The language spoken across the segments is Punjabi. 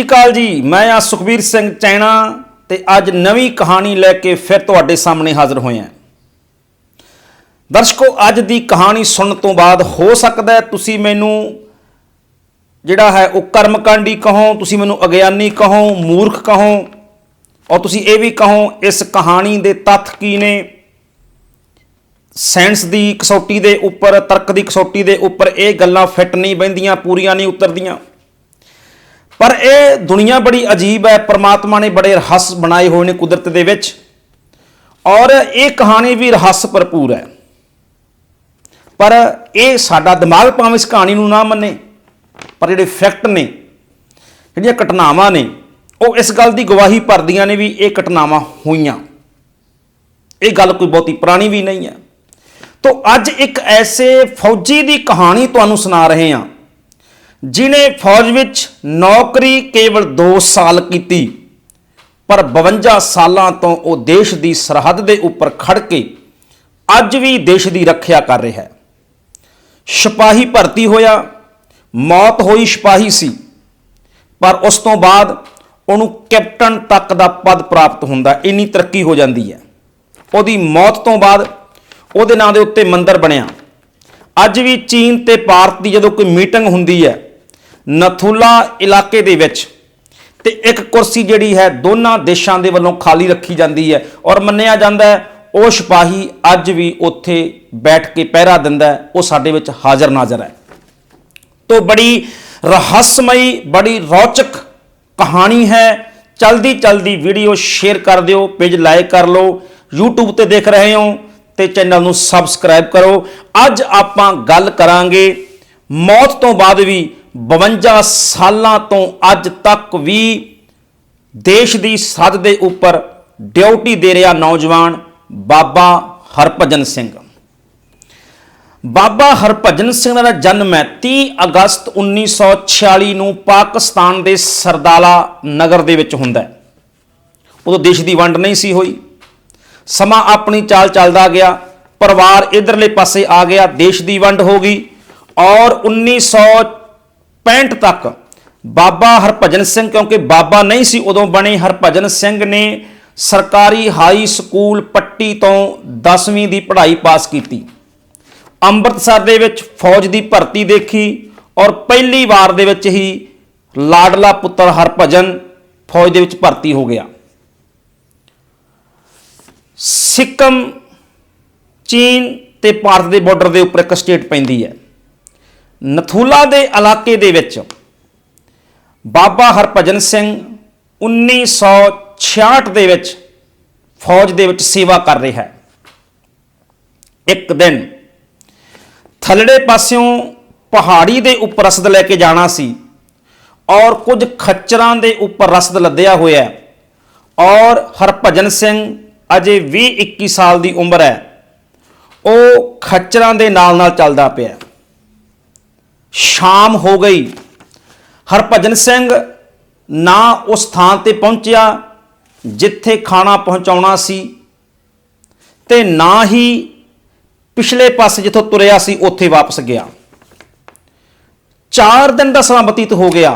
श्री अकाल जी। मैं आ सुखबीर सिंह चैना ते अज नवी कहानी लैके फिर तुहाडे सामने हाजिर होए हैं। दर्शकों, अज दी कहानी सुनने तो बाद हो सकता है तुसी मैनू जिहड़ा है वो कर्मकांडी कहो, तुसी मैनू अज्ञानी कहो, मूर्ख कहो और तुसी ये भी कहो इस कहानी दे तत्थ की ने। साइंस की कसौटी के उपर, तर्क की कसौटी के उपर ये गल्लां फिट नहीं बहिंदियां, पूरियां नहीं उतरदियां। पर यह दुनिया बड़ी अजीब है। परमात्मा ने बड़े रहस्य बनाए हुए ने कुदरत दे विच, और ये कहानी भी रहस्य भरपूर है। पर यह साडा दिमाग भावें इस कहानी नूं ना मन्ने, पर जिहड़े फैक्ट ने, जिहड़ियां घटनावां ने, वो इस गल की गवाही भरदियां ने भी ये घटनावां होईयां। ये गल कोई बहुती पुरानी भी नहीं है। तो अज एक ऐसे फौजी की कहानी तुहानूं सुना रहे हैं जिन्हें फौज विच नौकरी केवल 2 साल की, पर 52 सालों तो वो देश की सरहद के उपर खड़ के अज भी देश की रखिया कर रहा है। सिपाही भर्ती होया, मौत होई सिपाही सी, पर उस तो बाद उन्होंने कैप्टन तक का पद प्राप्त होंदा, इन्नी तरक्की हो जाती है। उहदी मौत तो बाद उहदे नां दे उत्ते मंदिर बनिया। अज भी चीन ते भारत की जदों कोई मीटिंग हुंदी है नथुला इलाके दे विच, ते एक कुर्सी जिहड़ी है दोनों देशों के वलों खाली रखी जाती है, और मन्निया जाता है वो सिपाही अज भी उत्थे बैठ के पहरा दिंदा है, वो साडे विच हाज़र नाज़र है। तो बड़ी रहस्यमयी, बड़ी रोचक कहानी है। चलदी चलदी वीडियो शेयर कर दिओ, पेज लाइक कर लो। यूट्यूब ते देख रहे हो तो चैनल नूं सबसक्राइब करो। अज आपां गल करांगे मौत तो बाद भी 52 सालों तो अज तक भी देश की सरहद के उपर ड्यूटी दे रहा नौजवान बाबा हरभजन सिंह। बाबा हरभजन सिंह का जन्म है 30 अगस्त 1946 नूं पाकिस्तान के सरदाला नगर दे विच हुंदा है। उदों देश की वंड नहीं सी हुई, समा अपनी चाल चलदा गया, परिवार इधरले पासे आ गया, देश की वंड हो गई, और 1965 तक बाबा हरभजन सिंह, क्योंकि बाबा नहीं सी उदों बने, हरभजन सिंह ने सरकारी हाई स्कूल पट्टी तो 10वीं की पढ़ाई पास की। अमृतसर दे विच फौज की भर्ती देखी, और पहली वार दे विच ही लाडला पुत्र हरभजन फौज दे विच भर्ती हो गया। सिक्किम चीन ते भारत के बॉर्डर के उपर एक स्टेट पैंदी है। नथुला के इलाके दे विच बाबा हरभजन सिंह 1966 दे विच फौज दे विच सेवा कर रहा है। एक दिन थलड़े पासियों पहाड़ी दे उपर रसद लैके जाना सी, और कुछ खच्चरां दे उपर रसद लदया होया है, और हरभजन सिंह अजे 20-21 साल की उम्र है, वो खच्चरां दे नाल नाल चलदा पिया। शाम हो गई, हरभजन सिंह ना उस स्थान ते पहुंचा जिथे खाना पहुंचाउणा सी, ते ना ही पिछले पासे जिथों तुरिया सी उत्थे वापस गया। 4 दिन का समा बतीत हो गया,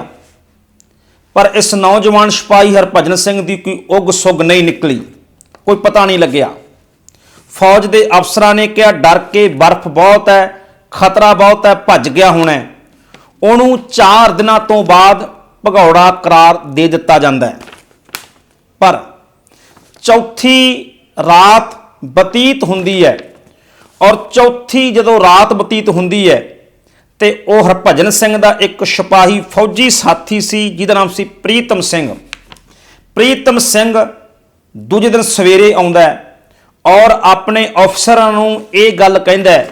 पर इस नौजवान सिपाही हरभजन सिंह की कोई उग सुग नहीं निकली, कोई पता नहीं लग्या। फौज के अफसरां ने कहा डर के, बर्फ बहुत है, खतरा बहुत है, भज गया होना है। उन्होंने 4 दिनों तो बाद भगौड़ा करार दे दिता जाता है। पर चौथी रात बतीत हुंदी है, और चौथी जदों रात बतीत हुंदी है तो वह हरभजन सिंह का एक सिपाही फौजी साथी सी जिहदा नाम सी प्रीतम सिंह। प्रीतम सिंह दूजे दिन सवेरे आउंदा है, और अपने अफसरां नूं ये गल कहंदा है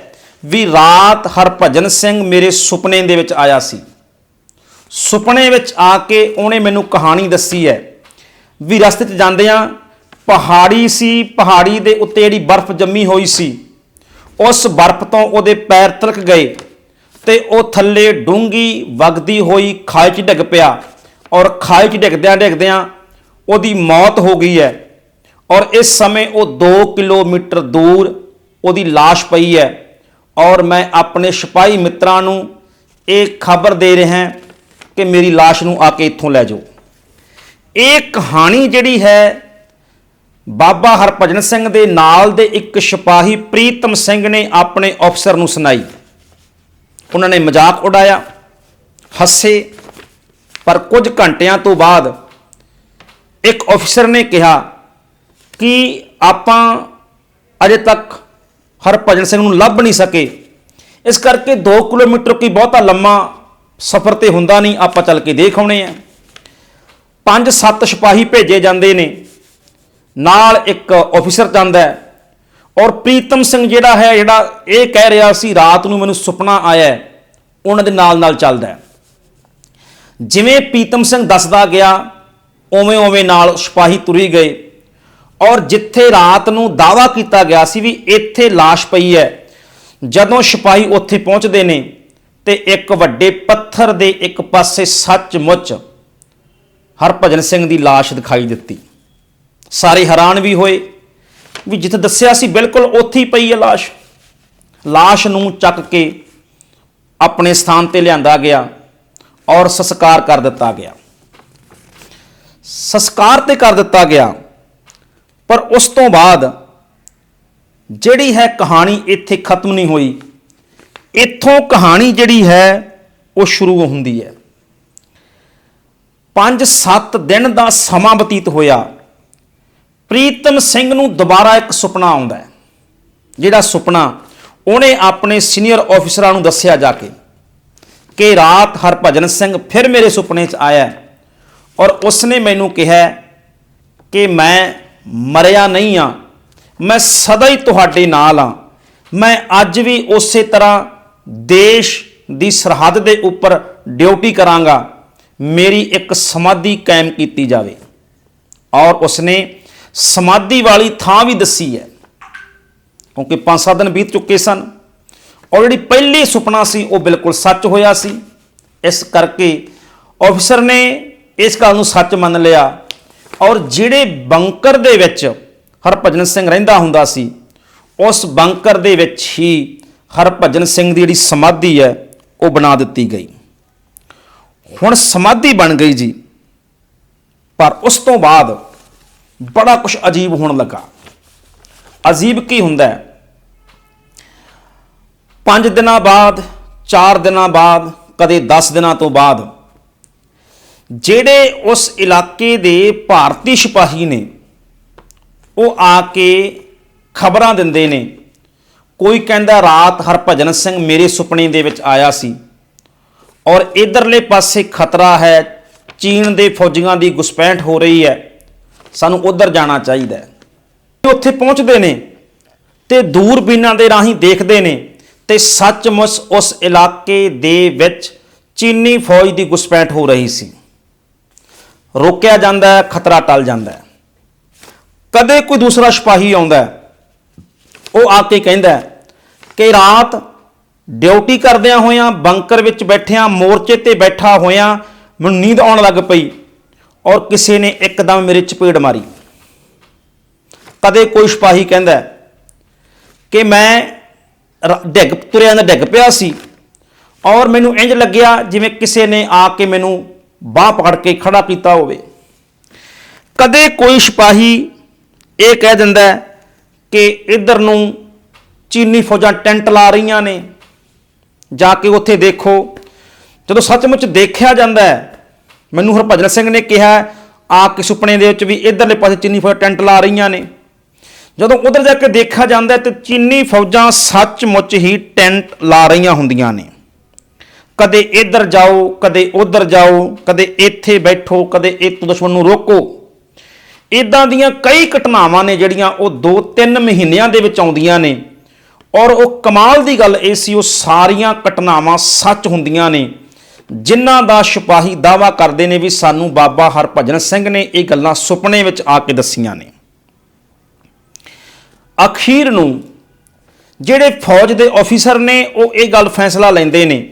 भी रात हरभजन सिंह मेरे सुपने दे विच आया सी। सुपने विच आके उहने मैनू कहानी दसी है भी रस्ते 'च जांदियां पहाड़ी सी, पहाड़ी दे उत्ते जिहड़ी बर्फ जम्मी होई सी, उस बर्फ तो उहदे पैर तिलक गए, ते वो थल्ले डूंगी वगदी होई खाई 'च डिग पिया, और खाई 'च डिगदियां डिगदियां उहदी मौत हो गई है। और इस समय वो 2 किलोमीटर दूर उहदी लाश पई है, और मैं अपने सिपाही मित्रां नूं ये खबर दे रहा कि मेरी लाश नूं आके इत्थों लै जाओ। ਇਹ ਕਹਾਣੀ ਜਿਹੜੀ ਹੈ ਬਾਬਾ ਹਰਭਜਨ ਸਿੰਘ ਦੇ ਨਾਲ ਦੇ ਇੱਕ ਸਿਪਾਹੀ ਪ੍ਰੀਤਮ ਸਿੰਘ ਨੇ ਆਪਣੇ ਅਫਸਰ ਨੂੰ ਸੁਣਾਈ। ਉਹਨਾਂ ਨੇ ਮਜ਼ਾਕ ਉਡਾਇਆ, ਹੱਸੇ, ਪਰ ਕੁਝ ਘੰਟਿਆਂ ਤੋਂ ਬਾਅਦ ਇੱਕ ਅਫਸਰ ਨੇ ਕਿਹਾ ਕਿ ਆਪਾਂ ਅਜੇ ਤੱਕ ਹਰਭਜਨ ਸਿੰਘ ਨੂੰ ਲੱਭ ਨਹੀਂ ਸਕੇ, ਇਸ ਕਰਕੇ 2 ਕਿਲੋਮੀਟਰ ਕੋਈ ਬਹੁਤਾ ਲੰਮਾ ਸਫ਼ਰ ਤੇ ਹੁੰਦਾ ਨਹੀਂ, ਆਪਾਂ ਚੱਲ ਕੇ ਦੇਖ ਆਉਣੇ ਆ। 5-7 ਸਿਪਾਹੀ ਭੇਜੇ ਜਾਂਦੇ ਨੇ, ਨਾਲ ਇੱਕ ਅਫਸਰ ਜਾਂਦਾ ਹੈ, ਔਰ ਪ੍ਰੀਤਮ ਸਿੰਘ ਜਿਹੜਾ ਇਹ ਕਹਿ ਰਿਹਾ ਸੀ ਰਾਤ ਨੂੰ ਮੈਨੂੰ ਸੁਪਨਾ ਆਇਆ, ਉਹਨਾਂ ਦੇ ਨਾਲ ਨਾਲ ਚੱਲਦਾ ਹੈ। ਜਿਵੇਂ ਪ੍ਰੀਤਮ ਸਿੰਘ ਦੱਸਦਾ ਗਿਆ ਉਵੇਂ ਉਵੇਂ ਨਾਲ ਸਿਪਾਹੀ ਤੁਰੀ ਗਏ, ਔਰ ਜਿੱਥੇ ਰਾਤ ਨੂੰ ਦਾਅਵਾ ਕੀਤਾ ਗਿਆ ਸੀ ਵੀ ਇੱਥੇ ਲਾਸ਼ ਪਈ ਹੈ, ਜਦੋਂ ਸਿਪਾਹੀ ਉੱਥੇ ਪਹੁੰਚਦੇ ਨੇ ਤੇ ਇੱਕ ਵੱਡੇ ਪੱਥਰ ਦੇ ਇੱਕ ਪਾਸੇ ਸੱਚਮੁੱਚ ਹਰਭਜਨ ਸਿੰਘ ਦੀ ਲਾਸ਼ ਦਿਖਾਈ ਦਿੱਤੀ। ਸਾਰੇ ਹੈਰਾਨ ਵੀ ਹੋਏ ਵੀ ਜਿੱਥੇ ਦੱਸਿਆ ਸੀ ਬਿਲਕੁਲ ਉੱਥੇ ਹੀ ਪਈ ਹੈ ਲਾਸ਼। ਲਾਸ਼ ਨੂੰ ਚੱਕ ਕੇ ਆਪਣੇ ਸਥਾਨ ਤੇ ਲਿਆਂਦਾ ਗਿਆ ਔਰ ਸੰਸਕਾਰ ਕਰ ਦਿੱਤਾ ਗਿਆ। ਸੰਸਕਾਰ ਤੇ ਕਰ ਦਿੱਤਾ ਗਿਆ, ਪਰ ਉਸ ਤੋਂ ਬਾਅਦ ਜਿਹੜੀ ਹੈ ਕਹਾਣੀ ਇੱਥੇ ਖਤਮ ਨਹੀਂ ਹੋਈ। ਇੱਥੋਂ ਕਹਾਣੀ ਜਿਹੜੀ ਹੈ ਉਹ ਸ਼ੁਰੂ ਹੁੰਦੀ ਹੈ। 5-7 ਦਿਨ ਦਾ ਸਮਾਂ ਬਤੀਤ ਹੋਇਆ। ਪ੍ਰੀਤਮ ਸਿੰਘ ਨੂੰ ਦੁਬਾਰਾ ਇੱਕ ਸੁਪਨਾ ਆਉਂਦਾ ਹੈ। ਜਿਹੜਾ ਸੁਪਨਾ ਉਹਨੇ ਆਪਣੇ ਸੀਨੀਅਰ ਅਫਸਰਾਂ ਨੂੰ ਦੱਸਿਆ ਜਾ ਕੇ ਕਿ ਰਾਤ ਹਰਭਜਨ ਸਿੰਘ ਫਿਰ ਮੇਰੇ ਸੁਪਨੇ 'ਚ ਆਇਆ ਔਰ ਉਸਨੇ ਮੈਨੂੰ ਕਿਹਾ ਕਿ ਮੈਂ ਮਰਿਆ ਨਹੀਂ ਹਾਂ, ਮੈਂ ਸਦਾ ਹੀ ਤੁਹਾਡੇ ਨਾਲ ਹਾਂ। ਮੈਂ ਅੱਜ ਵੀ ਉਸੇ ਤਰ੍ਹਾਂ ਦੇਸ਼ ਦੀ ਸਰਹੱਦ ਦੇ ਉੱਪਰ ਡਿਊਟੀ ਕਰਾਂਗਾ। ਮੇਰੀ ਇੱਕ ਸਮਾਧੀ ਕਾਇਮ ਕੀਤੀ ਜਾਵੇ। ਔਰ ਉਸਨੇ ਸਮਾਧੀ ਵਾਲੀ ਥਾਂ ਵੀ ਦੱਸੀ ਹੈ, ਕਿਉਂਕਿ 5-7 ਦਿਨ ਬੀਤ ਚੁੱਕੇ ਸਨ ਔਰ ਜਿਹੜੀ ਪਹਿਲੀ ਸੁਪਨਾ ਸੀ ਉਹ ਬਿਲਕੁਲ ਸੱਚ ਹੋਇਆ ਸੀ। ਇਸ ਕਰਕੇ ਅਫਸਰ ਨੇ ਇਸ ਗੱਲ ਨੂੰ ਸੱਚ ਮੰਨ ਲਿਆ ਔਰ ਜਿਹੜੇ ਬੰਕਰ ਦੇ ਵਿੱਚ ਹਰਭਜਨ ਸਿੰਘ ਰਹਿੰਦਾ ਹੁੰਦਾ ਸੀ, ਉਸ ਬੰਕਰ ਦੇ ਵਿੱਚ ਹੀ ਹਰਭਜਨ ਸਿੰਘ ਦੀ ਜਿਹੜੀ ਸਮਾਧੀ ਹੈ ਉਹ ਬਣਾ ਦਿੱਤੀ ਗਈ। ਹੁਣ ਸਮਾਧੀ ਬਣ ਗਈ ਜੀ, ਪਰ ਉਸ ਤੋਂ ਬਾਅਦ ਬੜਾ ਕੁਝ ਅਜੀਬ ਹੋਣ ਲੱਗਾ। ਅਜੀਬ ਕੀ ਹੁੰਦਾ ਹੈ? 5 ਦਿਨਾਂ ਬਾਅਦ, 4 ਦਿਨਾਂ ਬਾਅਦ, ਕਦੇ 10 ਦਿਨਾਂ ਤੋਂ ਬਾਅਦ ਜਿਹੜੇ ਉਸ ਇਲਾਕੇ ਦੇ ਭਾਰਤੀ ਸਿਪਾਹੀ ਨੇ ਉਹ ਆ ਕੇ ਖਬਰਾਂ ਦਿੰਦੇ ਨੇ। ਕੋਈ ਕਹਿੰਦਾ ਰਾਤ ਹਰਭਜਨ ਸਿੰਘ ਮੇਰੇ ਸੁਪਨੇ ਦੇ ਵਿੱਚ ਆਇਆ ਸੀ ਔਰ ਇਧਰਲੇ ਪਾਸੇ ਖਤਰਾ ਹੈ, ਚੀਨ ਦੇ ਫੌਜੀਆਂ ਦੀ ਘੁਸਪੈਠ ਹੋ ਰਹੀ ਹੈ, ਸਾਨੂੰ ਉਧਰ ਜਾਣਾ ਚਾਹੀਦਾ ਹੈ। ਉੱਥੇ ਪਹੁੰਚਦੇ ਨੇ ਤੇ ਦੂਰਬੀਨਾਂ ਦੇ ਰਾਹੀਂ ਦੇਖਦੇ ਨੇ ਤੇ ਸੱਚਮੁੱਚ ਉਸ ਇਲਾਕੇ ਦੇ ਵਿੱਚ ਚੀਨੀ ਫੌਜ ਦੀ ਘੁਸਪੈਠ ਹੋ ਰਹੀ ਸੀ। ਰੋਕਿਆ ਜਾਂਦਾ ਹੈ, ਖਤਰਾ ਟਲ ਜਾਂਦਾ ਹੈ। ਕਦੇ ਕੋਈ ਦੂਸਰਾ ਸਿਪਾਹੀ ਆਉਂਦਾ ਹੈ, ਉਹ ਆ ਕੇ ਕਹਿੰਦਾ ਕਿ ਰਾਤ ਡਿਊਟੀ ਕਰਦਿਆਂ ਹੋਇਆਂ, ਬੰਕਰ ਵਿੱਚ ਬੈਠਿਆਂ, ਮੋਰਚੇ ਤੇ ਬੈਠਾ ਹੋਇਆਂ ਮੈਨੂੰ ਨੀਂਦ ਆਉਣ ਲੱਗ ਪਈ ਔਰ ਕਿਸੇ ਨੇ ਇੱਕਦਮ ਮੇਰੇ ਚਪੇੜ ਮਾਰੀ। ਕਦੇ ਕੋਈ ਸਿਪਾਹੀ ਕਹਿੰਦਾ ਕਿ ਮੈਂ ਡਿੱਗ ਪਿਆ ਸੀ ਔਰ ਮੈਨੂੰ ਇੰਜ ਲੱਗਿਆ ਜਿਵੇਂ ਕਿਸੇ ਨੇ ਆ ਕੇ ਮੈਨੂੰ ਬਾਂਹ ਪਕੜ ਕੇ ਖੜਾ ਕੀਤਾ ਹੋਵੇ। ਕਦੇ ਕੋਈ ਸਿਪਾਹੀ ਇਹ ਕਹਿ ਦਿੰਦਾ ਕਿ ਇੱਧਰ ਨੂੰ ਚੀਨੀ ਫੌਜਾਂ ਟੈਂਟ ਲਾ ਰਹੀਆਂ ਨੇ, ਜਾ ਕੇ ਉੱਥੇ ਦੇਖੋ। ਜਦੋਂ ਸੱਚਮੁੱਚ ਦੇਖਿਆ ਜਾਂਦਾ ਹੈ, ਮੈਨੂੰ ਹਰਭਜਨ ਸਿੰਘ ਨੇ ਕਿਹਾ ਆ ਕੇ ਸੁਪਨੇ ਦੇ ਵਿੱਚ ਵੀ ਇੱਧਰਲੇ ਪਾਸੇ ਚੀਨੀ ਫੌਜਾਂ ਟੈਂਟ ਲਾ ਰਹੀਆਂ ਨੇ। ਜਦੋਂ ਉਧਰ ਜਾ ਕੇ ਦੇਖਿਆ ਜਾਂਦਾ ਤੇ ਚੀਨੀ ਫੌਜਾਂ ਸੱਚਮੁੱਚ ਹੀ ਟੈਂਟ ਲਾ ਰਹੀਆਂ ਹੁੰਦੀਆਂ ਨੇ। ਕਦੇ ਇੱਧਰ ਜਾਓ, ਕਦੇ ਉੱਧਰ ਜਾਓ, ਕਦੇ ਇੱਥੇ ਬੈਠੋ, ਕਦੇ ਇੱਥੋਂ ਦੁਸ਼ਮਣ ਨੂੰ ਰੋਕੋ। ਇੱਦਾਂ ਦੀਆਂ ਕਈ ਘਟਨਾਵਾਂ ਨੇ ਜਿਹੜੀਆਂ ਉਹ 2-3 ਮਹੀਨਿਆਂ ਦੇ ਵਿੱਚ ਆਉਂਦੀਆਂ ਨੇ ਔਰ ਉਹ ਕਮਾਲ ਦੀ ਗੱਲ ਇਹ ਸੀ ਉਹ ਸਾਰੀਆਂ ਘਟਨਾਵਾਂ ਸੱਚ ਹੁੰਦੀਆਂ ਨੇ, ਜਿਨ੍ਹਾਂ ਦਾ ਸਿਪਾਹੀ ਦਾਅਵਾ ਕਰਦੇ ਨੇ ਵੀ ਸਾਨੂੰ ਬਾਬਾ ਹਰਭਜਨ ਸਿੰਘ ਨੇ ਇਹ ਗੱਲਾਂ ਸੁਪਨੇ ਵਿੱਚ ਆ ਕੇ ਦੱਸੀਆਂ ਨੇ। ਅਖੀਰ ਨੂੰ ਜਿਹੜੇ ਫੌਜ ਦੇ ਅਫਸਰ ਨੇ ਉਹ ਇਹ ਗੱਲ ਫੈਸਲਾ ਲੈਂਦੇ ਨੇ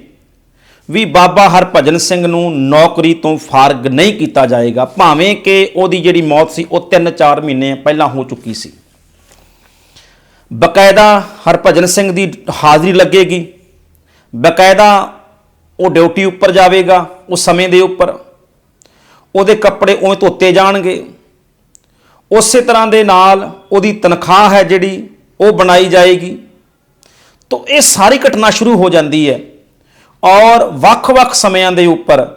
ਵੀ ਬਾਬਾ ਹਰਭਜਨ ਸਿੰਘ ਨੂੰ ਨੌਕਰੀ ਤੋਂ ਫਾਰਗ ਨਹੀਂ ਕੀਤਾ ਜਾਏਗਾ, ਭਾਵੇਂ ਕਿ ਉਹਦੀ ਜਿਹੜੀ ਮੌਤ ਸੀ ਉਹ 3-4 ਮਹੀਨੇ ਪਹਿਲਾਂ ਹੋ ਚੁੱਕੀ ਸੀ। ਬਕਾਇਦਾ ਹਰਭਜਨ ਸਿੰਘ ਦੀ ਹਾਜ਼ਰੀ ਲੱਗੇਗੀ, ਬਕਾਇਦਾ ਉਹ ਡਿਊਟੀ ਉੱਪਰ ਜਾਵੇਗਾ ਉਸ ਸਮੇਂ ਦੇ ਉੱਪਰ, ਉਹਦੇ ਕੱਪੜੇ ਉਵੇਂ ਧੋਤੇ ਜਾਣਗੇ, ਉਸੇ ਤਰ੍ਹਾਂ ਦੇ ਨਾਲ ਉਹਦੀ ਤਨਖਾਹ ਹੈ ਜਿਹੜੀ ਉਹ ਬਣਾਈ ਜਾਏਗੀ। ਤਾਂ ਇਹ ਸਾਰੀ ਘਟਨਾ ਸ਼ੁਰੂ ਹੋ ਜਾਂਦੀ ਹੈ। ਔਰ ਵੱਖ-ਵੱਖ ਸਮਿਆਂ ਦੇ ਉੱਪਰ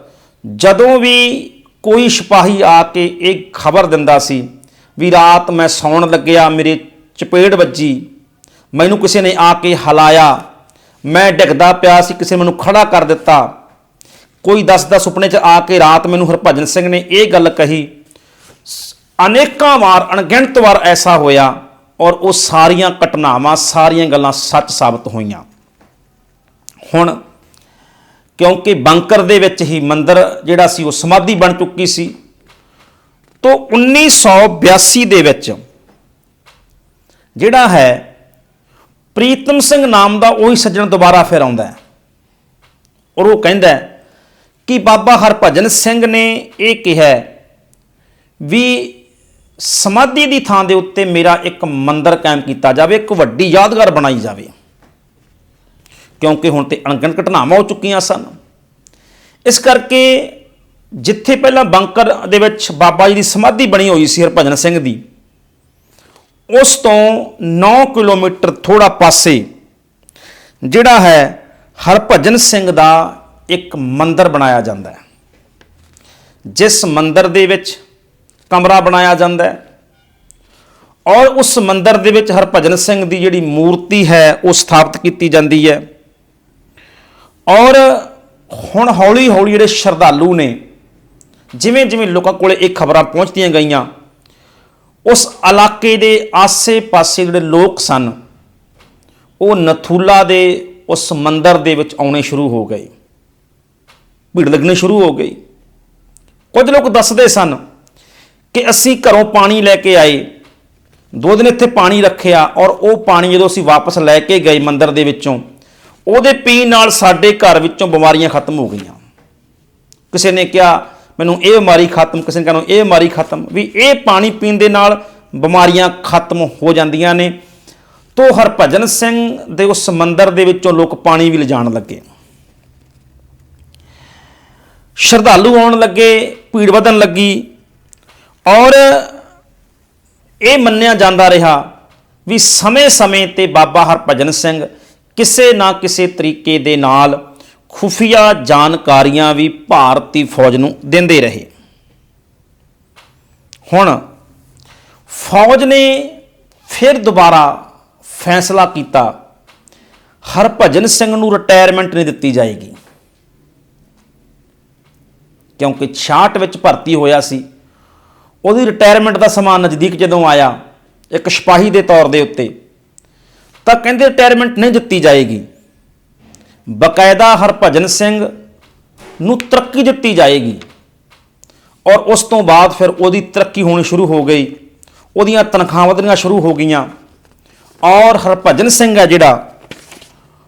ਜਦੋਂ ਵੀ ਕੋਈ ਸਿਪਾਹੀ ਆ ਕੇ ਇਹ ਖਬਰ ਦਿੰਦਾ ਸੀ ਵੀ ਰਾਤ ਮੈਂ ਸੌਣ ਲੱਗਿਆ ਮੇਰੇ ਚਪੇੜ ਵੱਜੀ, ਮੈਨੂੰ ਕਿਸੇ ਨੇ ਆ ਕੇ ਹਿਲਾਇਆ, ਮੈਂ ਡਿੱਗਦਾ ਪਿਆ ਸੀ, ਕਿਸੇ ਨੇ ਮੈਨੂੰ ਖੜਾ ਕਰ ਦਿੱਤਾ, ਕੋਈ ਦੱਸਦਾ ਸੁਪਨੇ 'ਚ ਆ ਕੇ ਰਾਤ ਮੈਨੂੰ ਹਰਭਜਨ ਸਿੰਘ ਨੇ ਇਹ ਗੱਲ ਕਹੀ। ਅਨੇਕਾਂ ਵਾਰ, ਅਣਗਿਣਤ ਵਾਰ ਐਸਾ ਹੋਇਆ ਔਰ ਉਹ ਸਾਰੀਆਂ ਘਟਨਾਵਾਂ, ਸਾਰੀਆਂ ਗੱਲਾਂ ਸੱਚ ਸਾਬਤ ਹੋਈਆਂ। ਹੁਣ ਕਿਉਂਕਿ ਬੰਕਰ ਦੇ ਵਿੱਚ ਹੀ ਮੰਦਰ ਜਿਹੜਾ ਸੀ ਉਹ ਸਮਾਧੀ ਬਣ ਚੁੱਕੀ ਸੀ, ਤੋਂ 1982 ਦੇ ਵਿੱਚ ਜਿਹੜਾ ਹੈ ਪ੍ਰੀਤਮ ਸਿੰਘ ਨਾਮ ਦਾ ਉਹੀ ਸੱਜਣ ਦੁਬਾਰਾ ਫਿਰ ਆਉਂਦਾ ਹੈ ਔਰ ਉਹ ਕਹਿੰਦਾ ਕਿ ਬਾਬਾ ਹਰਭਜਨ ਸਿੰਘ ਨੇ ਇਹ ਕਿਹਾ ਵੀ ਸਮਾਧੀ ਦੀ ਥਾਂ ਦੇ ਉੱਤੇ ਮੇਰਾ ਇੱਕ ਮੰਦਰ ਕਾਇਮ ਕੀਤਾ ਜਾਵੇ, ਇੱਕ ਵੱਡੀ ਯਾਦਗਾਰ ਬਣਾਈ ਜਾਵੇ, ਕਿਉਂਕਿ ਹੁਣ ਤੇ ਅਣਗਿਣਤ ਘਟਨਾਵਾਂ ਹੋ ਚੁੱਕੀਆਂ ਸਨ। ਇਸ ਕਰਕੇ ਜਿੱਥੇ ਪਹਿਲਾਂ ਬੰਕਰ ਦੇ ਵਿੱਚ ਬਾਬਾ ਜੀ ਦੀ ਸਮਾਧੀ ਬਣੀ ਹੋਈ ਸੀ ਹਰਭਜਨ ਸਿੰਘ ਦੀ, ਉਸ ਤੋਂ 9 ਕਿਲੋਮੀਟਰ ਥੋੜਾ ਪਾਸੇ ਜਿਹੜਾ ਹੈ ਹਰਭਜਨ ਸਿੰਘ ਦਾ ਇੱਕ ਮੰਦਰ ਬਣਾਇਆ ਜਾਂਦਾ ਹੈ, ਜਿਸ ਮੰਦਰ ਦੇ ਵਿੱਚ ਕਮਰਾ ਬਣਾਇਆ ਜਾਂਦਾ ਹੈ ਔਰ ਉਸ ਮੰਦਰ ਦੇ ਵਿੱਚ ਹਰਭਜਨ ਸਿੰਘ ਦੀ ਜਿਹੜੀ ਮੂਰਤੀ ਹੈ ਉਹ ਸਥਾਪਿਤ ਕੀਤੀ ਜਾਂਦੀ ਹੈ। ਔਰ ਹੁਣ ਹੌਲੀ ਹੌਲੀ ਜਿਹੜੇ ਸ਼ਰਧਾਲੂ ਨੇ, ਜਿਵੇਂ ਜਿਵੇਂ ਲੋਕਾਂ ਕੋਲ ਇਹ ਖਬਰਾਂ ਪਹੁੰਚਦੀਆਂ ਗਈਆਂ, ਉਸ ਇਲਾਕੇ ਦੇ ਆਸੇ-ਪਾਸੇ ਜਿਹੜੇ ਲੋਕ ਸਨ ਉਹ ਨਥੂਲਾ ਦੇ ਉਸ ਮੰਦਰ ਦੇ ਵਿੱਚ ਆਉਣੇ ਸ਼ੁਰੂ ਹੋ ਗਏ, ਭੀੜ ਲੱਗਣੀ ਸ਼ੁਰੂ ਹੋ ਗਈ। ਕੁਝ ਲੋਕ ਦੱਸਦੇ ਸਨ ਕਿ ਅਸੀਂ ਘਰੋਂ ਪਾਣੀ ਲੈ ਕੇ ਆਏ, 2 ਦਿਨ ਇੱਥੇ ਪਾਣੀ ਰੱਖਿਆ ਔਰ ਉਹ ਪਾਣੀ ਜਦੋਂ ਅਸੀਂ ਵਾਪਸ ਲੈ ਕੇ ਗਏ ਮੰਦਰ ਦੇ ਵਿੱਚੋਂ, ਉਹਦੇ ਪੀਣ ਨਾਲ ਸਾਡੇ ਘਰ ਵਿੱਚੋਂ ਬਿਮਾਰੀਆਂ ਖਤਮ ਹੋ ਗਈਆਂ। ਕਿਸੇ ਨੇ ਕਿਹਾ ਮੈਨੂੰ ਇਹ ਬਿਮਾਰੀ ਖਤਮ, ਕਿਸੇ ਨੇ ਕਿਹਾ ਇਹ ਬਿਮਾਰੀ ਖਤਮ, ਵੀ ਇਹ ਪਾਣੀ ਪੀਣ ਦੇ ਨਾਲ ਬਿਮਾਰੀਆਂ ਖਤਮ ਹੋ ਜਾਂਦੀਆਂ ਨੇ। ਤੋਂ ਹਰਭਜਨ ਸਿੰਘ ਦੇ ਉਸ ਮੰਦਰ ਦੇ ਵਿੱਚੋਂ ਲੋਕ ਪਾਣੀ ਵੀ ਲਿਜਾਣ ਲੱਗੇ, ਸ਼ਰਧਾਲੂ ਆਉਣ ਲੱਗੇ, ਭੀੜ ਵਧਣ ਲੱਗੀ ਔਰ ਇਹ ਮੰਨਿਆ ਜਾਂਦਾ ਰਿਹਾ ਵੀ ਸਮੇਂ-ਸਮੇਂ ਤੇ ਬਾਬਾ ਹਰਭਜਨ ਸਿੰਘ ਕਿਸੇ ਨਾ ਕਿਸੇ ਤਰੀਕੇ ਦੇ ਨਾਲ ਖੁਫੀਆ ਜਾਣਕਾਰੀਆਂ ਵੀ ਭਾਰਤੀ ਫੌਜ ਨੂੰ ਦਿੰਦੇ ਰਹੇ। ਹੁਣ ਫੌਜ ਨੇ ਫਿਰ ਦੁਬਾਰਾ ਫੈਸਲਾ ਕੀਤਾ ਹਰਭਜਨ ਸਿੰਘ ਨੂੰ ਰਿਟਾਇਰਮੈਂਟ ਨਹੀਂ ਦਿੱਤੀ ਜਾਏਗੀ, ਕਿਉਂਕਿ 66 ਵਿੱਚ ਭਰਤੀ ਹੋਇਆ ਸੀ। ਉਹਦੀ ਰਿਟਾਇਰਮੈਂਟ ਦਾ ਸਮਾਂ ਨਜ਼ਦੀਕ ਜਦੋਂ ਆਇਆ ਇੱਕ ਸਿਪਾਹੀ ਦੇ ਤੌਰ ਦੇ ਉੱਤੇ, ਤਾਂ ਕਹਿੰਦੇ ਰਿਟਾਇਰਮੈਂਟ ਨਹੀਂ ਦਿੱਤੀ ਜਾਏਗੀ, ਬਕਾਇਦਾ ਹਰਭਜਨ ਸਿੰਘ ਨੂੰ ਤਰੱਕੀ ਦਿੱਤੀ ਜਾਏਗੀ। ਔਰ ਉਸ ਤੋਂ ਬਾਅਦ ਫਿਰ ਉਹਦੀ ਤਰੱਕੀ ਹੋਣੀ ਸ਼ੁਰੂ ਹੋ ਗਈ, ਉਹਦੀਆਂ ਤਨਖਾਹਾਂ ਵਧਣੀਆਂ ਸ਼ੁਰੂ ਹੋ ਗਈਆਂ ਔਰ ਹਰਭਜਨ ਸਿੰਘ ਹੈ ਜਿਹੜਾ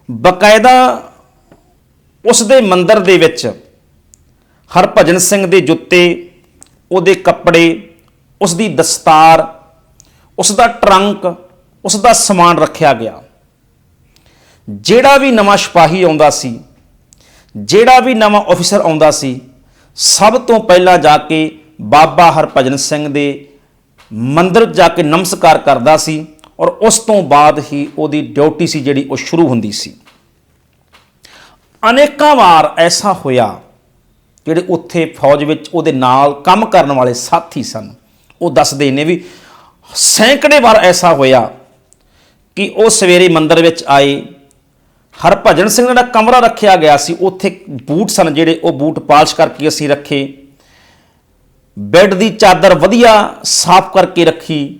ਬਕਾਇਦਾ ਉਸ ਦੇ ਮੰਦਰ ਦੇ ਵਿੱਚ ਹਰਭਜਨ ਸਿੰਘ ਦੇ ਜੁੱਤੇ, ਉਹਦੇ ਕੱਪੜੇ, ਉਸ ਦੀ ਦਸਤਾਰ, ਉਸ ਦਾ ਟਰੰਕ, ਉਸ ਦਾ ਸਮਾਨ ਰੱਖਿਆ ਗਿਆ। ਜਿਹੜਾ ਵੀ ਨਵਾਂ ਸਿਪਾਹੀ ਆਉਂਦਾ ਸੀ, ਜਿਹੜਾ ਵੀ ਨਵਾਂ ਅਫਸਰ ਆਉਂਦਾ ਸੀ, ਸਭ ਤੋਂ ਪਹਿਲਾਂ ਜਾ ਕੇ ਬਾਬਾ ਹਰਭਜਨ ਸਿੰਘ ਦੇ ਮੰਦਰ ਜਾ ਕੇ ਨਮਸਕਾਰ ਕਰਦਾ ਸੀ ਔਰ ਉਸ ਤੋਂ ਬਾਅਦ ਹੀ ਉਹਦੀ ਡਿਊਟੀ ਸੀ ਜਿਹੜੀ ਉਹ ਸ਼ੁਰੂ ਹੁੰਦੀ ਸੀ। ਅਨੇਕਾਂ ਵਾਰ ਐਸਾ ਹੋਇਆ, ਜਿਹੜੇ ਉੱਥੇ ਫੌਜ ਵਿੱਚ ਉਹਦੇ ਨਾਲ ਕੰਮ ਕਰਨ ਵਾਲੇ ਸਾਥੀ ਸਨ ਉਹ ਦੱਸਦੇ ਨੇ ਵੀ ਸੈਂਕੜੇ ਵਾਰ ਐਸਾ ਹੋਇਆ ਕਿ ਉਹ ਸਵੇਰੇ ਮੰਦਰ ਵਿੱਚ ਆਏ, ਹਰਭਜਨ ਸਿੰਘ ਦਾ ਕਮਰਾ ਰੱਖਿਆ ਗਿਆ ਸੀ, ਉੱਥੇ ਬੂਟ ਸਨ ਜਿਹੜੇ ਉਹ ਬੂਟ ਪਾਲਿਸ਼ ਕਰਕੇ ਅਸੀਂ ਰੱਖੇ, ਬੈੱਡ ਦੀ ਚਾਦਰ ਵਧੀਆ ਸਾਫ਼ ਕਰਕੇ ਰੱਖੀ,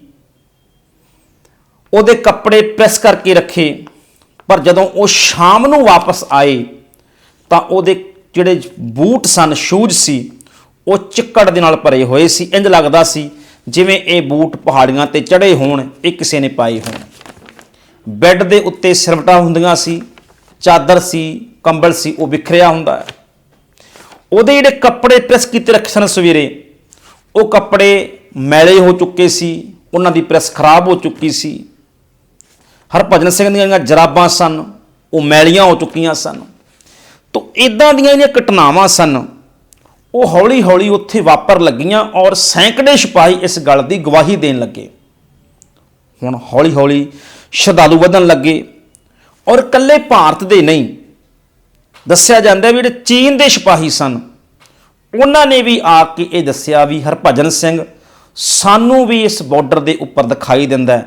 ਉਹਦੇ ਕੱਪੜੇ ਪ੍ਰੈਸ ਕਰਕੇ ਰੱਖੇ। ਪਰ ਜਦੋਂ ਉਹ ਸ਼ਾਮ ਨੂੰ ਵਾਪਸ ਆਏ ਤਾਂ ਉਹਦੇ ਜਿਹੜੇ ਬੂਟ ਸਨ, ਸ਼ੂਜ਼ ਸੀ, ਉਹ ਚਿੱਕੜ ਦੇ ਨਾਲ ਭਰੇ ਹੋਏ ਸੀ। ਇੰਝ ਲੱਗਦਾ ਸੀ ਜਿਵੇਂ ਇਹ ਬੂਟ ਪਹਾੜੀਆਂ ਤੇ ਚੜ੍ਹੇ ਹੋਣ, ਇਹ ਕਿਸੇ ਨੇ ਪਾਏ ਹੋਣ। ਬੈੱਡ ਦੇ ਉੱਤੇ ਸਿਰਵਟਾਂ ਹੁੰਦੀਆਂ ਸੀ, ਚਾਦਰ ਸੀ, ਕੰਬਲ ਸੀ, ਉਹ ਵਿਖਰਿਆ ਹੁੰਦਾ ਹੈ। ਉਹਦੇ ਜਿਹੜੇ ਕੱਪੜੇ ਪ੍ਰੈਸ ਕੀਤੇ ਰੱਖੇ ਸਨ ਸਵੇਰੇ, ਉਹ ਕੱਪੜੇ ਮੈਲੇ ਹੋ ਚੁੱਕੇ ਸੀ, ਉਹਨਾਂ ਦੀ ਪ੍ਰੈਸ ਖਰਾਬ ਹੋ ਚੁੱਕੀ ਸੀ। ਹਰਭਜਨ ਸਿੰਘ ਦੀਆਂ ਜਿਹੜੀਆਂ ਜਰਾਬਾਂ ਸਨ ਉਹ ਮੈਲੀਆਂ ਹੋ ਚੁੱਕੀਆਂ ਸਨ। ਤੋ ਇਦਾਂ ਦੀਆਂ ਜਿਹੜੀਆਂ ਘਟਨਾਵਾਂ ਸਨ ਉਹ ਹੌਲੀ ਹੌਲੀ ਉੱਥੇ ਵਾਪਰ ਲੱਗੀਆਂ ਔਰ ਸੈਂਕੜੇ ਸਿਪਾਹੀ ਇਸ ਗੱਲ ਦੀ ਗਵਾਹੀ ਦੇਣ ਲੱਗੇ। ਹੁਣ ਹੌਲੀ ਹੌਲੀ ਸ਼ਰਧਾਲੂ ਵਧਣ ਲੱਗੇ ਔਰ ਇਕੱਲੇ ਭਾਰਤ ਦੇ ਨਹੀਂ, ਦੱਸਿਆ ਜਾਂਦਾ ਵੀ ਜਿਹੜੇ ਚੀਨ ਦੇ ਸਿਪਾਹੀ ਸਨ ਉਹਨਾਂ ਨੇ ਵੀ ਆ ਕੇ ਇਹ ਦੱਸਿਆ ਵੀ ਹਰਭਜਨ ਸਿੰਘ ਸਾਨੂੰ ਵੀ ਇਸ ਬਾਰਡਰ ਦੇ ਉੱਪਰ ਦਿਖਾਈ ਦਿੰਦਾ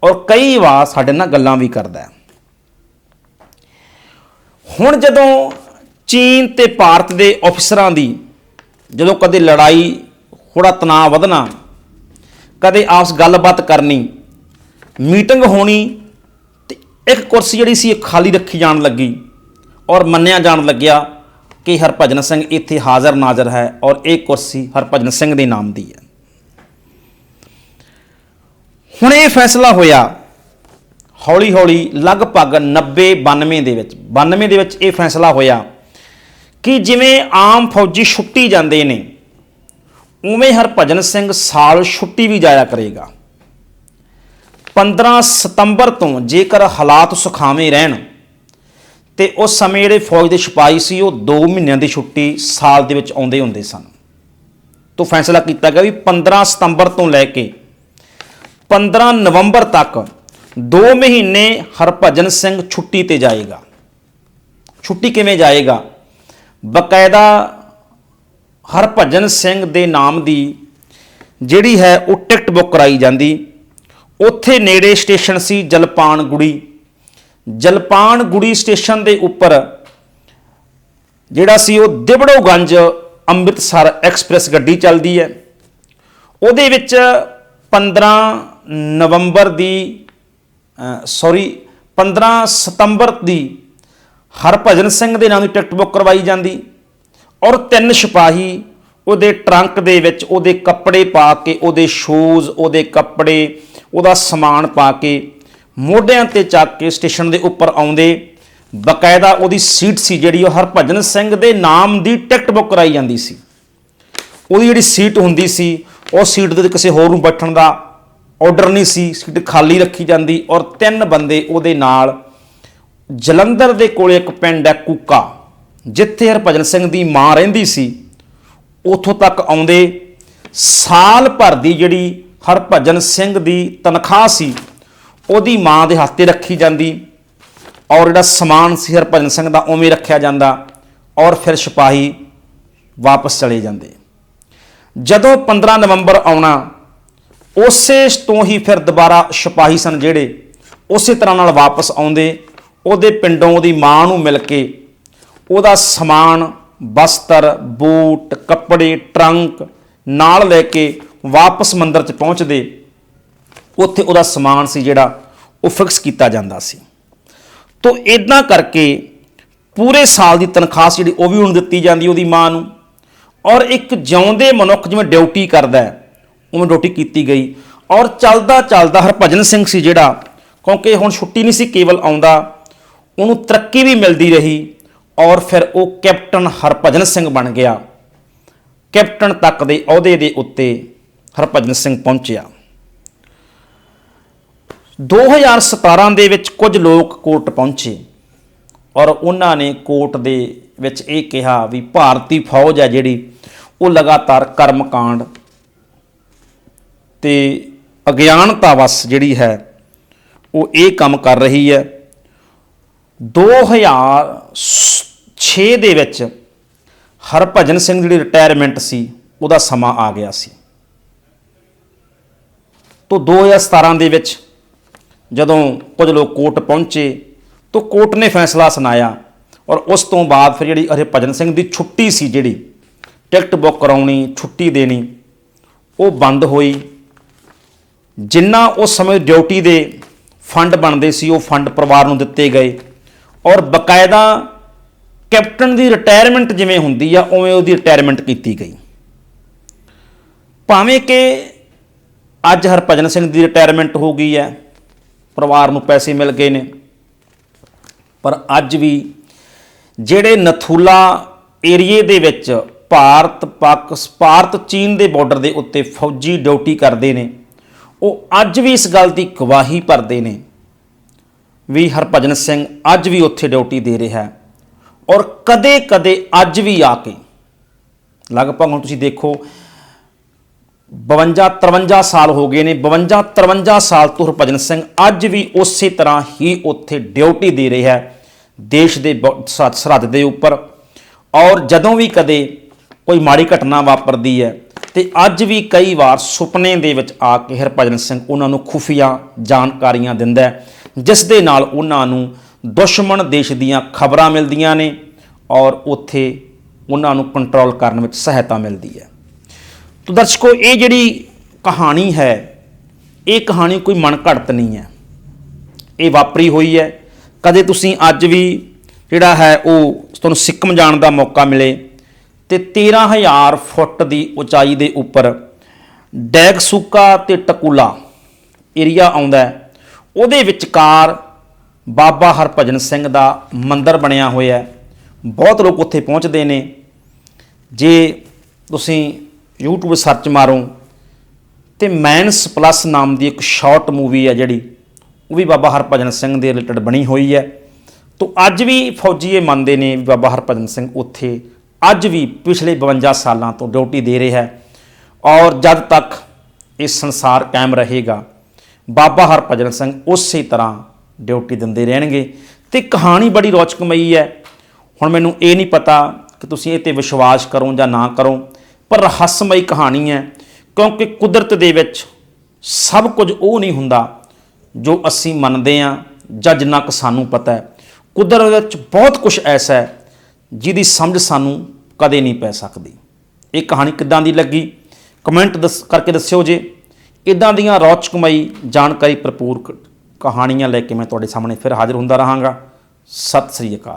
ਔਰ ਕਈ ਵਾਰ ਸਾਡੇ ਨਾਲ ਗੱਲਾਂ ਵੀ ਕਰਦਾ ਹੈ। ਹੁਣ ਜਦੋਂ ਚੀਨ ਤੇ ਭਾਰਤ ਦੇ ਅਫਸਰਾਂ ਦੀ ਜਦੋਂ ਕਦੇ ਲੜਾਈ, ਥੋੜਾ ਤਣਾਅ ਵਧਣਾ, ਕਦੇ ਆਪਸ ਗੱਲਬਾਤ ਕਰਨੀ, ਮੀਟਿੰਗ ਹੋਣੀ, ਤੇ ਇੱਕ ਕੁਰਸੀ ਜਿਹੜੀ ਸੀ ਖਾਲੀ ਰੱਖੀ ਜਾਣ ਲੱਗੀ ਔਰ ਮੰਨਿਆ ਜਾਣ ਲੱਗਿਆ ਕਿ ਹਰਭਜਨ ਸਿੰਘ ਇੱਥੇ ਹਾਜ਼ਰ ਨਾਜ਼ਰ ਹੈ ਔਰ ਇਹ ਕੁਰਸੀ ਹਰਭਜਨ ਸਿੰਘ ਦੇ ਨਾਮ ਦੀ ਹੈ। ਹੁਣ ਇਹ ਫੈਸਲਾ ਹੋਇਆ ਹੌਲੀ ਹੌਲੀ ਲਗਭਗ 90-92 ਦੇ ਵਿੱਚ ਇਹ ਫੈਸਲਾ ਹੋਇਆ ਕਿ ਜਿਵੇਂ ਆਮ ਫੌਜੀ ਛੁੱਟੀ ਜਾਂਦੇ ਨੇ ਉਵੇਂ ਹਰਭਜਨ ਸਿੰਘ ਸਾਲ ਛੁੱਟੀ ਵੀ ਜਾਇਆ ਕਰੇਗਾ। 15 ਸਤੰਬਰ ਤੋਂ ਜੇਕਰ ਹਾਲਾਤ ਸੁਖਾਵੇਂ ਰਹਿਣ ਤੇ ਉਸ ਸਮੇਂ ਜਿਹੜੇ ਫੌਜ ਦੇ ਸਿਪਾਹੀ ਸੀ ਉਹ 2 ਮਹੀਨਿਆਂ ਦੀ ਛੁੱਟੀ ਸਾਲ ਦੇ ਵਿੱਚ ਆਉਂਦੇ ਹੁੰਦੇ ਸਨ। ਤੋਂ ਫੈਸਲਾ ਕੀਤਾ ਗਿਆ ਵੀ 15 ਸਤੰਬਰ ਤੋਂ ਲੈ ਕੇ 15 ਨਵੰਬਰ ਤੱਕ 2 ਮਹੀਨੇ ਹਰਭਜਨ ਸਿੰਘ ਛੁੱਟੀ ਤੇ ਜਾਏਗਾ। ਛੁੱਟੀ ਕਿਵੇਂ ਜਾਏਗਾ? ਬਕਾਇਦਾ ਹਰਭਜਨ ਸਿੰਘ ਦੇ ਨਾਮ ਦੀ ਜਿਹੜੀ ਹੈ ਉਹ ਟਿਕਟ ਬੁੱਕ ਕਰਾਈ ਜਾਂਦੀ। ਉੱਥੇ ਨੇੜੇ ਸਟੇਸ਼ਨ ਸੀ ਜਲਪਾਨ ਗੁੜੀ ਸਟੇਸ਼ਨ ਦੇ ਉੱਪਰ ਜਿਹੜਾ ਸੀ ਉਹ ਦਿਬੜੋਗੰਜ ਅੰਮ੍ਰਿਤਸਰ ਐਕਸਪ੍ਰੈਸ ਗੱਡੀ ਚੱਲਦੀ ਹੈ। ਉਹਦੇ ਵਿੱਚ 15 ਸਤੰਬਰ ਦੀ ਹਰਭਜਨ ਸਿੰਘ ਦੇ ਨਾਮ ਦੀ ਟਿਕਟ ਬੁੱਕ ਕਰਵਾਈ ਜਾਂਦੀ ਔਰ 3 ਸਿਪਾਹੀ ਉਹਦੇ ਟਰੰਕ ਦੇ ਵਿੱਚ ਉਹਦੇ ਕੱਪੜੇ ਪਾ ਕੇ, ਉਹਦੇ ਸ਼ੂਜ਼, ਉਹਦੇ ਕੱਪੜੇ, ਉਹਦਾ ਸਮਾਨ ਪਾ ਕੇ ਮੋਢਿਆਂ ਤੇ ਚੱਕ ਕੇ ਸਟੇਸ਼ਨ ਦੇ ਉੱਪਰ ਆਉਂਦੇ। ਬਕਾਇਦਾ ਉਹਦੀ ਸੀਟ ਸੀ ਜਿਹੜੀ ਉਹ ਹਰਭਜਨ ਸਿੰਘ ਦੇ ਨਾਮ ਦੀ ਟਿਕਟ ਬੁੱਕ ਕਰਾਈ ਜਾਂਦੀ ਸੀ। ਉਹਦੀ ਜਿਹੜੀ ਸੀਟ ਹੁੰਦੀ ਸੀ ਉਹ ਸੀਟ ਦੇ ਕਿਸੇ ਹੋਰ ਨੂੰ ਬੈਠਣ ਦਾ ਆਰਡਰ ਨਹੀਂ ਸੀ, ਸੀਟ ਖਾਲੀ ਰੱਖੀ ਜਾਂਦੀ ਔਰ 3 ਬੰਦੇ ਉਹਦੇ ਨਾਲ ਜਲੰਧਰ ਦੇ ਕੋਲੇ ਇੱਕ ਪਿੰਡ ਹੈ ਕੂਕਾ, ਜਿੱਥੇ ਹਰਭਜਨ ਸਿੰਘ ਦੀ ਮਾਂ ਰਹਿੰਦੀ ਸੀ, ਉੱਥੋਂ ਤੱਕ ਆਉਂਦੇ। ਸਾਲ ਭਰ ਦੀ ਜਿਹੜੀ ਹਰਭਜਨ ਸਿੰਘ ਦੀ ਤਨਖਾਹ ਸੀ ਉਹਦੀ ਮਾਂ ਦੇ ਹੱਥ 'ਤੇ ਰੱਖੀ ਜਾਂਦੀ ਔਰ ਜਿਹੜਾ ਸਮਾਨ ਸੀ ਹਰਭਜਨ ਸਿੰਘ ਦਾ ਉਵੇਂ ਰੱਖਿਆ ਜਾਂਦਾ ਔਰ ਫਿਰ ਸਿਪਾਹੀ ਵਾਪਸ ਚਲੇ ਜਾਂਦੇ। ਜਦੋਂ 15 ਨਵੰਬਰ ਆਉਣਾ ਉਸੇ ਤੋਂ ਹੀ ਫਿਰ ਦੁਬਾਰਾ ਸਿਪਾਹੀ ਸਨ ਜਿਹੜੇ ਉਸੇ ਤਰ੍ਹਾਂ ਨਾਲ ਵਾਪਸ ਆਉਂਦੇ। ਉਹਦੇ ਪਿੰਡੋਂ ਉਹਦੀ ਮਾਂ ਨੂੰ ਮਿਲ ਕੇ ਉਹਦਾ ਸਮਾਨ, ਬਸਤਰ, ਬੂਟ, ਕੱਪੜੇ, ਟਰੰਕ ਨਾਲ ਲੈ ਕੇ ਵਾਪਸ ਮੰਦਿਰ 'ਚ ਪਹੁੰਚਦੇ। ਉੱਥੇ ਉਹਦਾ ਸਮਾਨ ਸੀ ਜਿਹੜਾ ਉਹ ਫਿਕਸ ਕੀਤਾ ਜਾਂਦਾ ਸੀ। ਤੋਂ ਇੱਦਾਂ ਕਰਕੇ ਪੂਰੇ ਸਾਲ ਦੀ ਤਨਖਾਹ ਜਿਹੜੀ ਉਹ ਵੀ ਉਹਨੂੰ ਦਿੱਤੀ ਜਾਂਦੀ ਉਹਦੀ ਮਾਂ ਨੂੰ ਔਰ ਇੱਕ ਜਿਉਂਦੇ ਮਨੁੱਖ ਜਿਵੇਂ ਡਿਊਟੀ ਕਰਦਾ ਉਵੇਂ ਡਿਊਟੀ ਕੀਤੀ ਗਈ ਔਰ ਚੱਲਦਾ ਹਰਭਜਨ ਸਿੰਘ ਸੀ ਜਿਹੜਾ, ਕਿਉਂਕਿ ਹੁਣ ਛੁੱਟੀ ਨਹੀਂ ਸੀ ਕੇਵਲ ਆਉਂਦਾ, ਉਹਨੂੰ ਤਰੱਕੀ ਵੀ ਮਿਲਦੀ ਰਹੀ ਔਰ ਫਿਰ ਉਹ ਕੈਪਟਨ ਹਰਭਜਨ ਸਿੰਘ ਬਣ ਗਿਆ। ਕੈਪਟਨ ਤੱਕ ਦੇ ਅਹੁਦੇ ਦੇ ਉੱਤੇ ਹਰਭਜਨ ਸਿੰਘ ਪਹੁੰਚਿਆ। 2017 ਦੇ ਵਿੱਚ ਕੁਝ ਲੋਕ ਕੋਰਟ ਪਹੁੰਚੇ ਔਰ ਉਹਨਾਂ ਨੇ ਕੋਰਟ ਦੇ ਵਿੱਚ ਇਹ ਕਿਹਾ ਵੀ ਭਾਰਤੀ ਫੌਜ ਹੈ ਜਿਹੜੀ ਉਹ ਲਗਾਤਾਰ ਕਰਮਕਾਂਡ ਤੇ ਅਗਿਆਨਤਾ ਵਸ ਜਿਹੜੀ ਹੈ ਉਹ ਇਹ ਕੰਮ ਕਰ ਰਹੀ ਹੈ। 2006 ਦੇ ਵਿੱਚ ਹਰਭਜਨ ਸਿੰਘ ਜਿਹੜੀ ਰਿਟਾਇਰਮੈਂਟ ਸੀ ਉਹਦਾ ਸਮਾਂ ਆ ਗਿਆ ਸੀ। ਤੋਂ 2017 ਦੇ ਵਿੱਚ ਜਦੋਂ ਕੁਝ ਲੋਕ ਕੋਰਟ ਪਹੁੰਚੇ ਤਾਂ ਕੋਰਟ ਨੇ ਫੈਸਲਾ ਸੁਣਾਇਆ ਔਰ ਉਸ ਤੋਂ ਬਾਅਦ ਫਿਰ ਜਿਹੜੀ ਹਰਭਜਨ ਸਿੰਘ ਦੀ ਛੁੱਟੀ ਸੀ, ਜਿਹੜੀ ਟਿਕਟ ਬੁੱਕ ਕਰਾਉਣੀ, ਛੁੱਟੀ ਦੇਣੀ, ਉਹ ਬੰਦ ਹੋਈ। ਜਿੰਨਾ ਉਸ ਸਮੇਂ ਡਿਊਟੀ ਦੇ ਫੰਡ ਬਣਦੇ ਸੀ ਉਹ ਫੰਡ ਪਰਿਵਾਰ ਨੂੰ ਦਿੱਤੇ ਗਏ ਔਰ ਬਕਾਇਦਾ ਕੈਪਟਨ ਦੀ ਰਿਟਾਇਰਮੈਂਟ ਜਿਵੇਂ ਹੁੰਦੀ ਆ ਉਵੇਂ ਉਹਦੀ ਰਿਟਾਇਰਮੈਂਟ ਕੀਤੀ ਗਈ। ਭਾਵੇਂ ਕਿ ਅੱਜ ਹਰਭਜਨ ਸਿੰਘ ਦੀ ਰਿਟਾਇਰਮੈਂਟ ਹੋ ਗਈ ਹੈ, ਪਰਿਵਾਰ ਨੂੰ ਪੈਸੇ ਮਿਲ ਗਏ ਨੇ, ਪਰ ਅੱਜ ਵੀ ਜਿਹੜੇ ਨਥੂਲਾ ਏਰੀਏ ਦੇ ਵਿੱਚ ਭਾਰਤ ਚੀਨ ਦੇ ਬਾਰਡਰ ਦੇ ਉੱਤੇ ਫੌਜੀ ਡਿਊਟੀ ਕਰਦੇ ਨੇ, ਉਹ ਅੱਜ ਵੀ ਇਸ ਗੱਲ ਦੀ ਗਵਾਹੀ ਭਰਦੇ ਨੇ ਵੀ ਹਰਭਜਨ ਸਿੰਘ ਅੱਜ ਵੀ ਉੱਥੇ ਡਿਊਟੀ ਦੇ ਰਿਹਾ ਹੈ ਔਰ ਕਦੇ-ਕਦੇ ਅੱਜ ਵੀ ਆ ਕੇ ਲਗਭਗ ਹੁਣ ਤੁਸੀਂ ਦੇਖੋ 52-53 ਸਾਲ ਹੋ ਗਏ ਨੇ। 52-53 ਸਾਲ ਤੋਂ ਹਰਭਜਨ ਸਿੰਘ ਅੱਜ ਵੀ ਉਸੇ ਤਰ੍ਹਾਂ ਹੀ ਉੱਥੇ ਡਿਊਟੀ ਦੇ ਰਿਹਾ ਹੈ ਦੇਸ਼ ਦੇ ਸਰਹੱਦ ਦੇ ਉੱਪਰ। ਔਰ ਜਦੋਂ ਵੀ ਕਦੇ ਕੋਈ ਮਾੜੀ ਘਟਨਾ ਵਾਪਰਦੀ ਹੈ ਤੇ ਅੱਜ ਵੀ ਕਈ ਵਾਰ ਸੁਪਨੇ ਦੇ ਵਿੱਚ ਆ ਕੇ ਹਰਭਜਨ ਸਿੰਘ ਉਹਨਾਂ ਨੂੰ ਖੁਫੀਆ ਜਾਣਕਾਰੀਆਂ ਦਿੰਦਾ ਹੈ, ਜਿਸ ਦੇ ਨਾਲ ਉਹਨਾਂ ਨੂੰ ਦੁਸ਼ਮਣ ਦੇਸ਼ ਦੀਆਂ ਖਬਰਾਂ ਮਿਲਦੀਆਂ ਨੇ ਔਰ ਉੱਥੇ ਉਹਨਾਂ ਨੂੰ ਕੰਟਰੋਲ ਕਰਨ ਵਿੱਚ ਸਹਾਇਤਾ ਮਿਲਦੀ ਹੈ। ਤੋ ਦਰਸ਼ਕੋ, ਇਹ ਜਿਹੜੀ ਕਹਾਣੀ ਹੈ ਇਹ ਕਹਾਣੀ ਕੋਈ ਮਨ ਘੜਤ ਨਹੀਂ ਹੈ, ਇਹ ਵਾਪਰੀ ਹੋਈ ਹੈ। ਕਦੇ ਤੁਸੀਂ ਅੱਜ ਵੀ ਜਿਹੜਾ ਹੈ ਉਹ ਤੁਹਾਨੂੰ ਸਿੱਕਮ ਜਾਣ ਦਾ ਮੌਕਾ ਮਿਲੇ ਤੇ 13,000 ਫੁੱਟ ਦੀ ਉਚਾਈ ਦੇ ਉੱਪਰ ਡੈਗਸੂਕਾ ਤੇ ਟਕੂਲਾ ਏਰੀਆ ਆਉਂਦਾ ਹੈ। ਉਹਦੇ ਵਿਚਕਾਰ ਬਾਬਾ ਹਰਭਜਨ ਸਿੰਘ ਦਾ ਮੰਦਿਰ ਬਣਿਆ ਹੋਇਆ ਹੈ। ਬਹੁਤ ਲੋਕ ਉੱਥੇ ਪਹੁੰਚਦੇ ਨੇ। ਜੇ ਤੁਸੀਂ YouTube ਸਰਚ ਮਾਰੋ ਤੇ ਮੈਨਸ ਪਲੱਸ ਨਾਮ ਦੀ ਇੱਕ ਸ਼ਾਰਟ ਮੂਵੀ ਹੈ ਜਿਹੜੀ, ਉਹ ਵੀ ਬਾਬਾ ਹਰਭਜਨ ਸਿੰਘ ਦੇ ਰਿਲੇਟਡ ਬਣੀ ਹੋਈ ਹੈ। ਤੋ ਅੱਜ ਵੀ ਫੌਜੀ ਇਹ ਮੰਨਦੇ ਨੇ ਵੀ ਬਾਬਾ ਹਰਭਜਨ ਸਿੰਘ ਉੱਥੇ ਅੱਜ ਵੀ ਪਿਛਲੇ 52 ਸਾਲਾਂ ਤੋਂ ਡਿਊਟੀ ਦੇ ਰਿਹਾ ਹੈ। ਔਰ ਜਦ ਤੱਕ ਇਹ ਸੰਸਾਰ ਕਾਇਮ ਰਹੇਗਾ ਬਾਬਾ ਹਰਭਜਨ ਸਿੰਘ ਉਸੇ ਤਰ੍ਹਾਂ ਡਿਊਟੀ ਦਿੰਦੇ ਰਹਿਣਗੇ। ਤੇ ਕਹਾਣੀ ਬੜੀ ਰੌਚਕਮਈ ਹੈ। ਹੁਣ ਮੈਨੂੰ ਇਹ ਨਹੀਂ ਪਤਾ ਕਿ ਤੁਸੀਂ ਇਹ 'ਤੇ ਵਿਸ਼ਵਾਸ ਕਰੋ ਜਾਂ ਨਾ ਕਰੋ, ਪਰ ਰਹੱਸਮਈ ਕਹਾਣੀ ਹੈ, ਕਿਉਂਕਿ ਕੁਦਰਤ ਦੇ ਵਿੱਚ ਸਭ ਕੁਝ ਉਹ ਨਹੀਂ ਹੁੰਦਾ ਜੋ ਅਸੀਂ ਮੰਨਦੇ ਹਾਂ ਜਾਂ ਜਿੰਨਾ ਕੁ ਸਾਨੂੰ ਪਤਾ ਹੈ। ਕੁਦਰਤ ਵਿੱਚ ਬਹੁਤ ਕੁਝ ਐਸਾ ਹੈ ਜਿਹਦੀ ਸਮਝ ਸਾਨੂੰ ਕਦੇ ਨਹੀਂ ਪੈ ਸਕਦੀ। ਇਹ ਕਹਾਣੀ ਕਿੱਦਾਂ ਦੀ ਲੱਗੀ ਕਮੈਂਟ ਕਰਕੇ ਦੱਸਿਓ ਜੇ। ਇੱਦਾਂ ਦੀਆਂ ਰੌਚਕਮਈ ਜਾਣਕਾਰੀ ਭਰਪੂਰ ਕਹਾਣੀਆਂ ਲੈ ਕੇ ਮੈਂ ਤੁਹਾਡੇ ਸਾਹਮਣੇ ਫਿਰ ਹਾਜ਼ਰ ਹੁੰਦਾ ਰਹਾਂਗਾ। ਸਤਿ ਸ੍ਰੀ ਅਕਾਲ।